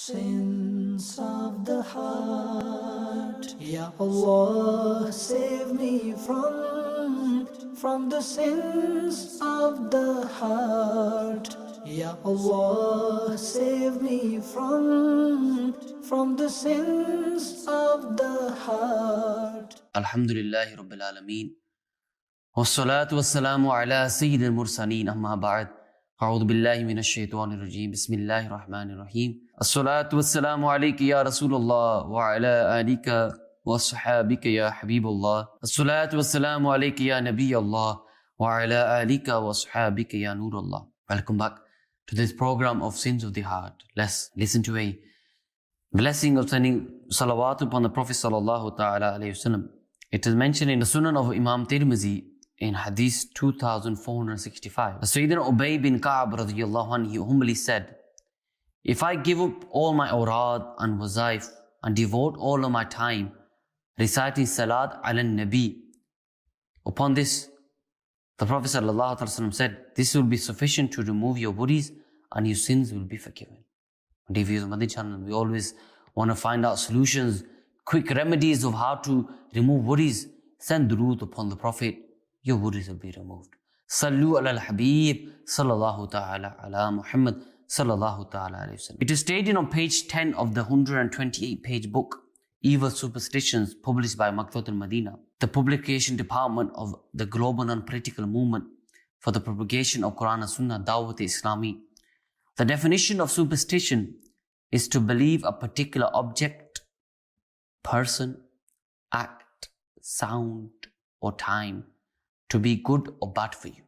Sins of the heart, Ya Allah, save me from the sins of the heart. Ya Allah, save me from the sins of the heart. Alhamdulillahi Rabbil Alameen. Wassalatu wassalamu ala Sayyidil Mursaleen. Amma ba'd. A'udhu billahi minash shaitanir rajeem. Bismillahir Rahmanir Rahim. As-salatu wassalamu alayka ya Rasulullah wa ala alika wa sahabika ya Habibullah. As-salatu wassalamu alayka ya Nabiyallah wa ala alika wa sahabika ya Nurullah. Welcome back to this program of Sins of the Heart. Let's listen to a blessing of sending salawat upon the Prophet sallallahu ta'ala alayhi wasallam. It is mentioned in the Sunnah of Imam Tirmizi in Hadith 2465. Sayyidina Ubay bin Ka'ab radiyallahu anhu, he humbly said, if I give up all my awrad and wazaif and devote all of my time reciting salat ala nabi, upon this, the Prophet sallallahu alaihi wasallam said, this will be sufficient to remove your worries and your sins will be forgiven. Dear viewers of Madani Channel, we always want to find out solutions, quick remedies of how to remove worries. Send durood upon the Prophet, your worries will be removed. Sallu ala al-Habib, sallallahu ta'ala ala Muhammad, sallallahu ta'ala alayhi wasallam. It is stated on page 10 of the 128-page book, Evil Superstitions, published by Maktabat al-Madina, the publication department of the global non-political movement for the propagation of Quran and Sunnah, Dawat Islami. The definition of superstition is to believe a particular object, person, act, sound, or time to be good or bad for you.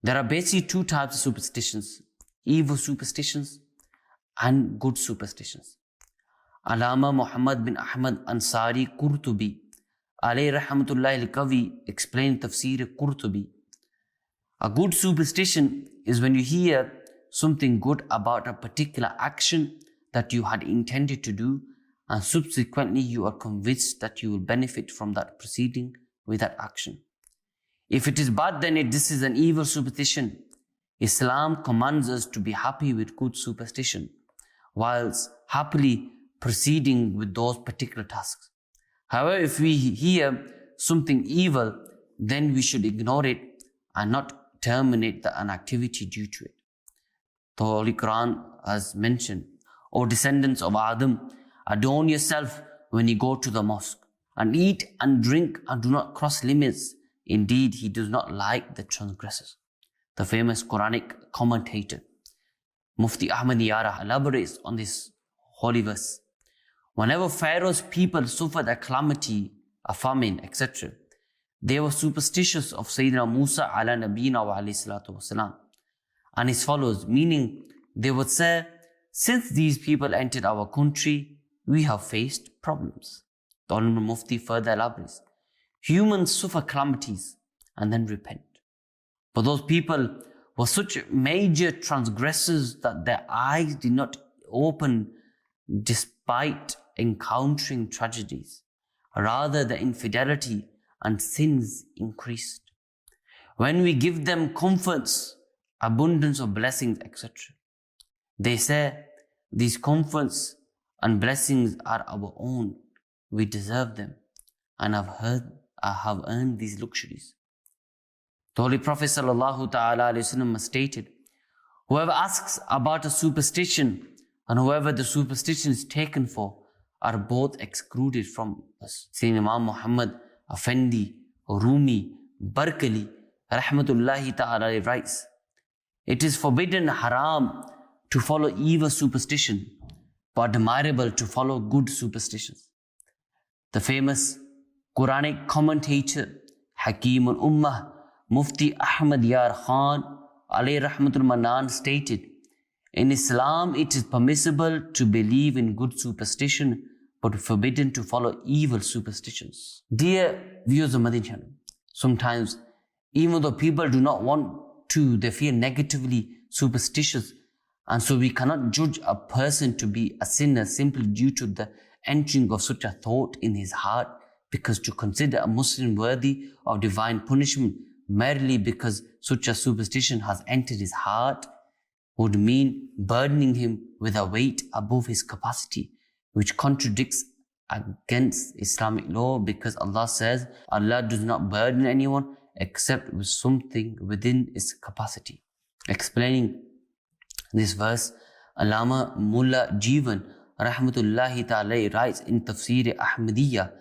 There are basically two types of superstitions, evil superstitions and good superstitions. Alama Muhammad bin Ahmad Ansari Qurtubi, alayhi rahmatullahi al-Kawi, explained Tafsir Qurtubi. A good superstition is when you hear something good about a particular action that you had intended to do, and subsequently you are convinced that you will benefit from that proceeding with that action. If it is bad, then this is an evil superstition. Islam commands us to be happy with good superstition, whilst happily proceeding with those particular tasks. However, if we hear something evil, then we should ignore it and not terminate an activity due to it. The Holy Quran has mentioned, O descendants of Adam, adorn yourself when you go to the mosque, and eat and drink and do not cross limits. Indeed, he does not like the transgressors. The famous Quranic commentator, Mufti Ahmad Yara, elaborates on this holy verse. Whenever Pharaoh's people suffered a calamity, a famine, etc., they were superstitious of Sayyidina Musa ala nabina wa alayhi salatu wasalam and his followers, meaning they would say, since these people entered our country, we have faced problems. The Honorable Mufti further elaborates, humans suffer calamities and then repent. But those people were such major transgressors that their eyes did not open despite encountering tragedies. Rather, the infidelity and sins increased. When we give them comforts, abundance of blessings, etc., they say, these comforts and blessings are our own. We deserve them and have earned these luxuries. The Holy Prophet sallallahu ta'ala alayhi wasallam stated, whoever asks about a superstition and whoever the superstition is taken for are both excluded from us. Sayyidina Imam Muhammad Effendi Rumi Barkali rahmatullahi ta'ala writes, it is forbidden, haram, to follow evil superstition, but admirable to follow good superstitions. The famous Quranic commentator, Hakim al-Ummah, Mufti Ahmad Yar Khan, alayhi rahmatul manan, stated, in Islam it is permissible to believe in good superstition, but forbidden to follow evil superstitions. Dear viewers of Madani Channel, sometimes even though people do not want to, they feel negatively superstitious, and so we cannot judge a person to be a sinner simply due to the entering of such a thought in his heart, because to consider a Muslim worthy of divine punishment merely because such a superstition has entered his heart would mean burdening him with a weight above his capacity, which contradicts against Islamic law, because Allah says Allah does not burden anyone except with something within his capacity. Explaining this verse, Allama Mullah Jivan Rahmatullahi Ta'ala writes in Tafsir Ahmadiyya,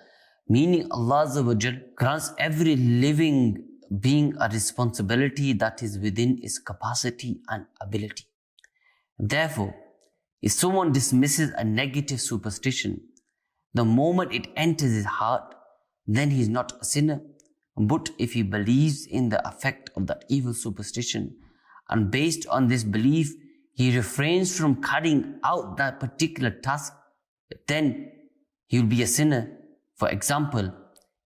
meaning Allah Azza wa Jal grants every living being a responsibility that is within its capacity and ability. Therefore, if someone dismisses a negative superstition, the moment it enters his heart, then he is not a sinner. But if he believes in the effect of that evil superstition, and based on this belief, he refrains from carrying out that particular task, then he will be a sinner. For example,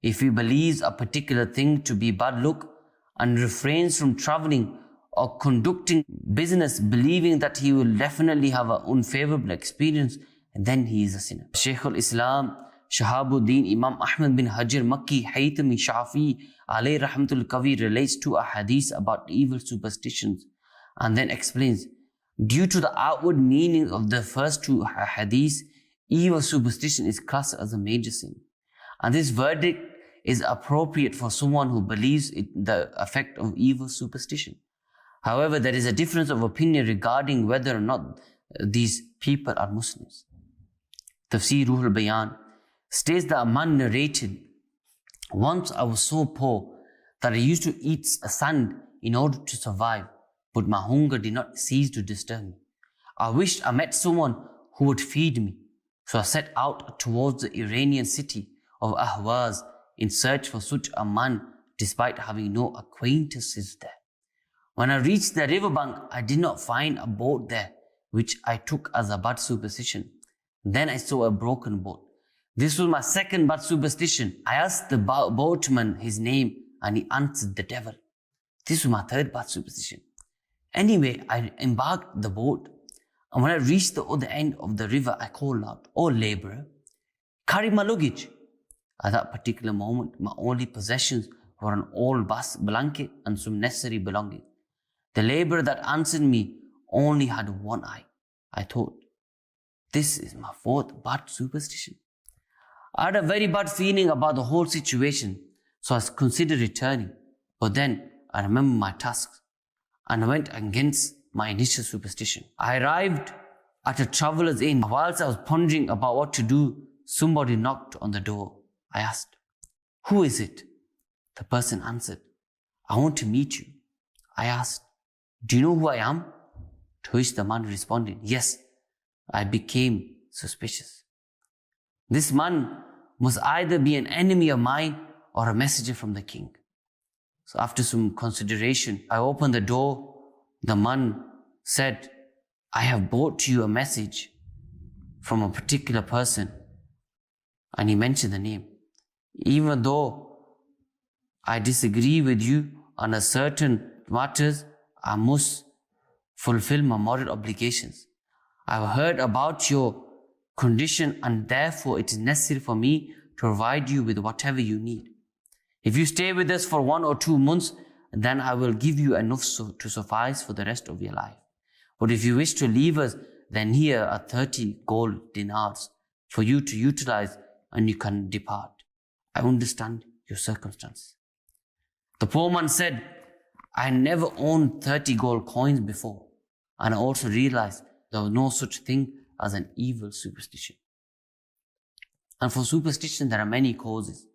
if he believes a particular thing to be bad luck and refrains from traveling or conducting business, believing that he will definitely have an unfavorable experience, then he is a sinner. Shaykh al-Islam, Shahabuddin Imam Ahmad bin Hajar Makki Haythami Shafi alayhi rahmatul kavi relates to a hadith about evil superstitions and then explains, due to the outward meaning of the first two hadiths, evil superstition is classed as a major sin. And this verdict is appropriate for someone who believes in the effect of evil superstition. However, there is a difference of opinion regarding whether or not these people are Muslims. Tafsir Ruhul Bayan states that a man narrated, once I was so poor that I used to eat sand in order to survive, but my hunger did not cease to disturb me. I wished I met someone who would feed me. So I set out towards the Iranian city of Ahwaz in search for such a man, despite having no acquaintances there. When I reached the riverbank, I did not find a boat there, which I took as a bad superstition. Then I saw a broken boat. This was my second bad superstition. I asked the boatman his name, and he answered the devil. This was my third bad superstition. Anyway, I embarked the boat, and when I reached the other end of the river, I called out, "Oh labourer, carry my luggage." At that particular moment, my only possessions were an old blanket and some necessary belongings. The labourer that answered me only had one eye. I thought, this is my fourth bad superstition. I had a very bad feeling about the whole situation, so I considered returning. But then I remembered my tasks, and I went against my initial superstition. I arrived at a traveller's inn. Whilst I was pondering about what to do, somebody knocked on the door. I asked, "Who is it?" The person answered, "I want to meet you." I asked, "Do you know who I am?" To which the man responded, "Yes." I became suspicious. This man must either be an enemy of mine or a messenger from the king. So after some consideration, I opened the door. The man said, "I have brought you a message from a particular person." And he mentioned the name. "Even though I disagree with you on a certain matters, I must fulfill my moral obligations. I've heard about your condition, and therefore it is necessary for me to provide you with whatever you need. If you stay with us for 1 or 2 months, then I will give you enough to suffice for the rest of your life. But if you wish to leave us, then here are 30 gold dinars for you to utilize, and you can depart. I understand your circumstances." The poor man said, "I never owned 30 gold coins before, and I also realized there was no such thing as an evil superstition." And for superstition, there are many causes.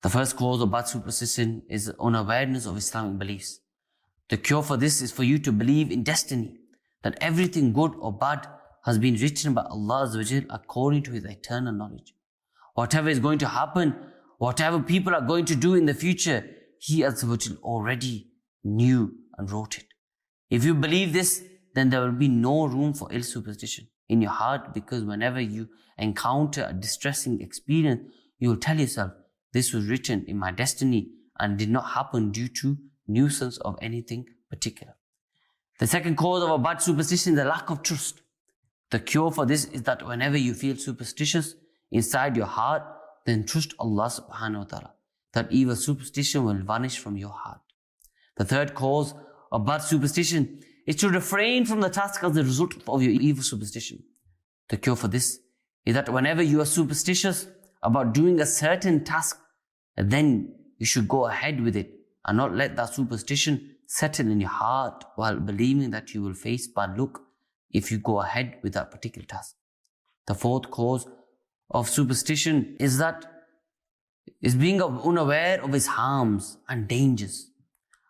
The first cause of bad superstition is unawareness of Islamic beliefs. The cure for this is for you to believe in destiny, that everything good or bad has been written by Allah Azza wa Jal according to His eternal knowledge. Whatever is going to happen, whatever people are going to do in the future, He Azza wa Jal already knew and wrote it. If you believe this, then there will be no room for ill superstition in your heart, because whenever you encounter a distressing experience, you will tell yourself, "This was written in my destiny and did not happen due to nuisance of anything particular." The second cause of a bad superstition is the lack of trust. The cure for this is that whenever you feel superstitious inside your heart, then trust Allah subhanahu wa ta'ala. That evil superstition will vanish from your heart. The third cause of bad superstition is to refrain from the task as a result of your evil superstition. The cure for this is that whenever you are superstitious about doing a certain task, then you should go ahead with it and not let that superstition settle in your heart while believing that you will face bad luck if you go ahead with that particular task. The fourth cause of superstition is being unaware of its harms and dangers.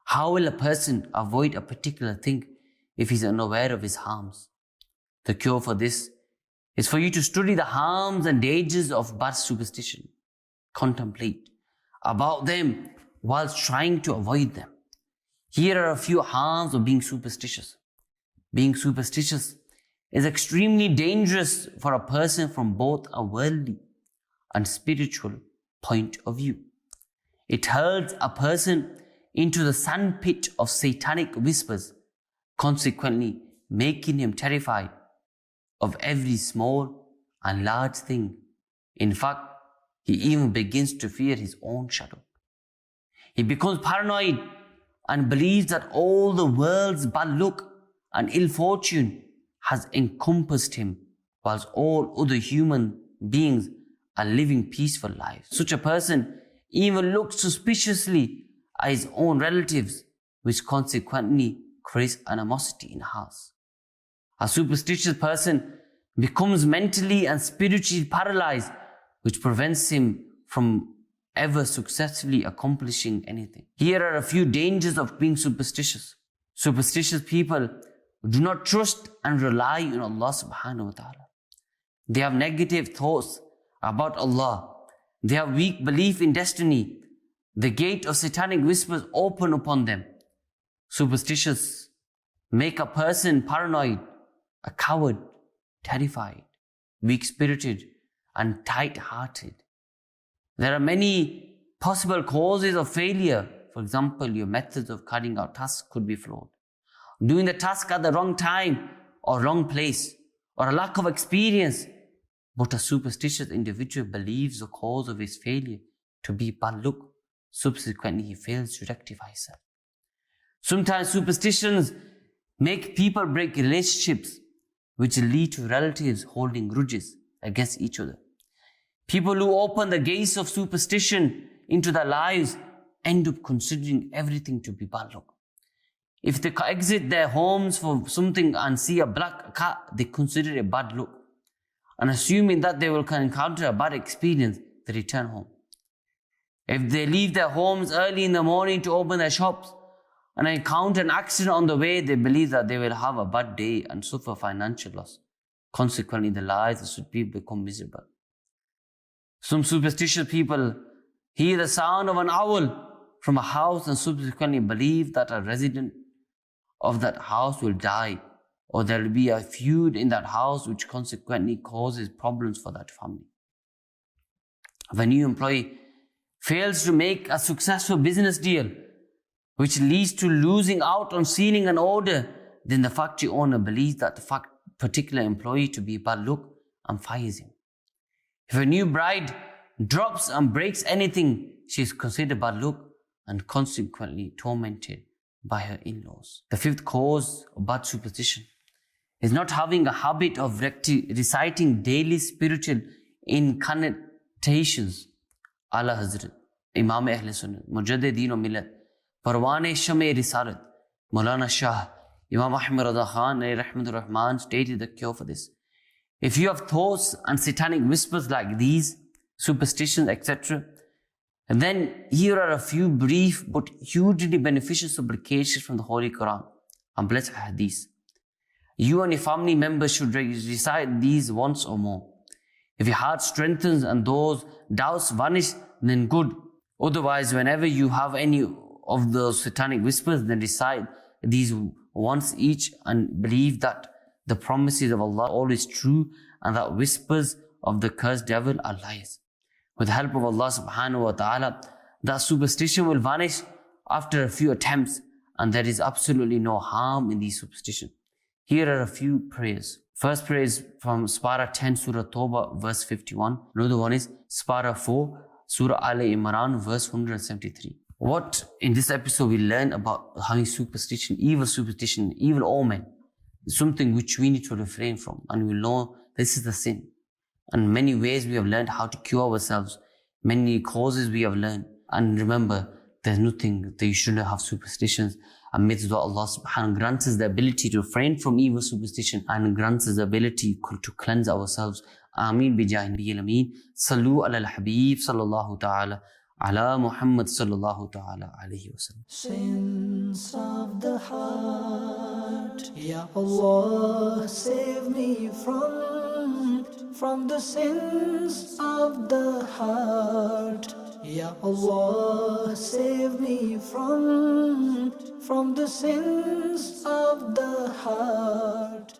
How will a person avoid a particular thing if he's unaware of his harms? The cure for this is for you to study the harms and dangers of bad superstition. Contemplate about them whilst trying to avoid them. Here are a few harms of being superstitious. Being superstitious is extremely dangerous for a person from both a worldly and spiritual point of view. It hurls a person into the sandpit of satanic whispers, consequently making him terrified of every small and large thing. In fact, he even begins to fear his own shadow. He becomes paranoid and believes that all the world's bad luck and ill fortune has encompassed him, whilst all other human beings are living peaceful lives. Such a person even looks suspiciously at his own relatives, which consequently creates animosity in hearts. A superstitious person becomes mentally and spiritually paralyzed, which prevents him from ever successfully accomplishing anything. Here are a few dangers of being superstitious. Superstitious people do not trust and rely on Allah subhanahu wa ta'ala. They have negative thoughts about Allah. They have weak belief in destiny. The gate of satanic whispers open upon them. Superstitious make a person paranoid, a coward, terrified, weak-spirited, and tight-hearted. There are many possible causes of failure. For example, your methods of carrying out tasks could be flawed. Doing the task at the wrong time or wrong place, or a lack of experience. But a superstitious individual believes the cause of his failure to be bad luck. Subsequently, he fails to rectify himself. Sometimes superstitions make people break relationships, which lead to relatives holding grudges against each other. People who open the gates of superstition into their lives end up considering everything to be bad luck. If they exit their homes for something and see a black cat, they consider it bad luck. And assuming that they will encounter a bad experience, they return home. If they leave their homes early in the morning to open their shops and encounter an accident on the way, they believe that they will have a bad day and suffer financial loss. Consequently, the lives of such people become miserable. Some superstitious people hear the sound of an owl from a house and subsequently believe that a resident of that house will die, or there will be a feud in that house which consequently causes problems for that family. If a new employee fails to make a successful business deal, which leads to losing out on sealing an order, then the factory owner believes that the particular employee to be bad luck and fires him. If a new bride drops and breaks anything, she is considered bad luck and consequently tormented by her in-laws. The fifth cause of bad superstition is not having a habit of reciting daily spiritual incantations. Ala Hazrat, Imam Ahl Sunnah, Mujaddid Deen o Millat, Parwane Sham-e Risalat, Maulana Shah, Imam Ahmad Rada Khan Rahmatur Rahman stated the cure for this. If you have thoughts and satanic whispers like these, superstitions, etc., and then here are a few brief but hugely beneficial supplications from the Holy Quran and blessed Hadith. You and your family members should recite these once or more. If your heart strengthens and those doubts vanish, then good. Otherwise, whenever you have any of those satanic whispers, then recite these once each and believe that the promises of Allah are always true and that whispers of the cursed devil are lies. With the help of Allah subhanahu wa ta'ala, that superstition will vanish after a few attempts, and there is absolutely no harm in these superstitions. Here are a few prayers. First prayer is from Spara 10, Surah Tawbah, verse 51. Another one is Spara 4, Surah Al Imran, verse 173. What in this episode we learn about having superstition, evil omen, is something which we need to refrain from, and we know this is the sin. And many ways we have learned how to cure ourselves, many causes we have learned. And remember, there's nothing that you shouldn't have superstitions. Amidst what Allah subhanahu grants us the ability to refrain from evil superstition and grants us the ability to cleanse ourselves. Ameen bijah Nabiyil Ameen. Salu ala al-Habib sallallahu ta'ala ala Muhammad sallallahu ta'ala alayhi wa sallam. Sins of the heart, Ya Allah, save me from the sins of the heart. Ya Allah, save me from the sins of the heart.